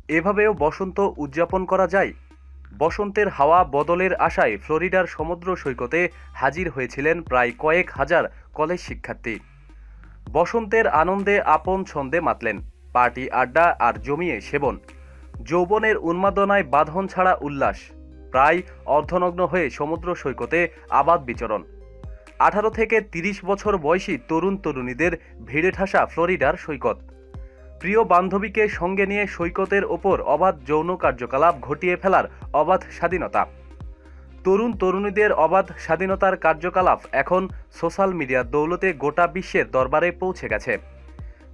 এভাবেও বসন্ত উদযাপন করা যায়। বসন্তের হাওয়া বদলের আশায় ফ্লোরিডার সমুদ্র সৈকতে হাজির হয়েছিলেন প্রায় কয়েক হাজার কলেজ শিক্ষার্থী। বসন্তের আনন্দে আপন ছন্দে মাতলেন, পার্টি আড্ডা আর জমিয়ে সেবন। যৌবনের উন্মাদনায় বাঁধন ছাড়া উল্লাস। প্রায় অর্ধনগ্ন হয়ে সমুদ্র সৈকতে আবাদ বিচরণ। 18 থেকে 30 বছর বয়সী তরুণ তরুণীদের ভিড়ে ঠাসা ফ্লোরিডার সৈকত। প্রিয় বান্ধবীকে সঙ্গে নিয়ে সৈকতের ওপর অবাধ যৌন কার্যকলাপ ঘটিয়ে ফেলার অবাধ স্বাধীনতা। তরুণ তরুণীদের অবাধ স্বাধীনতার কার্যকলাপ এখন সোশ্যাল মিডিয়ার দৌলতে গোটা বিশ্বের দরবারে পৌঁছে গেছে।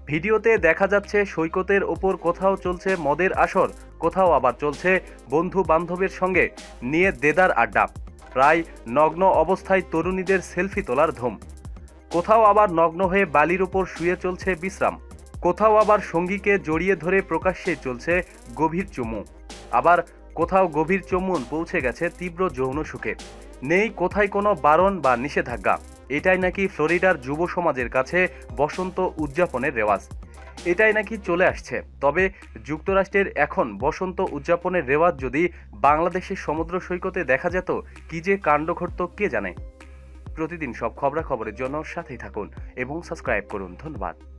ভিডিওতে দেখা যাচ্ছে সৈকতের ওপর কোথাও চলছে মদের আসর, কোথাও আবার চলছে বন্ধু বান্ধবের সঙ্গে নিয়ে দেদার আড্ডা। প্রায় নগ্ন অবস্থায় তরুণীদের সেলফি তোলার ধুম। কোথাও আবার নগ্ন হয়ে বালির উপর শুয়ে চলছে বিশ্রাম। কোথাও আবার সঙ্গীকে জড়িয়ে ধরে প্রকাশ্যে চলছে গভীর চুমু। আবার কোথাও গভীর চুম্বন পৌঁছে গেছে তীব্র যৌন সুখে। নেই কোথায় কোনো বারণ বা নিষেধাজ্ঞা। এটাই নাকি ফ্লোরিডার যুব সমাজের কাছে বসন্ত উদযাপনের রেওয়াজ। এটাই নাকি চলে আসছে। তবে যুক্তরাষ্ট্রের এখন বসন্ত উদযাপনের রেওয়াজ যদি বাংলাদেশের সমুদ্র সৈকতে দেখা যেত, কি যে কাণ্ড ঘটত কে জানে। প্রতিদিন সব খবরাখবরের জন্য সাথেই থাকুন এবং সাবস্ক্রাইব করুন। ধন্যবাদ।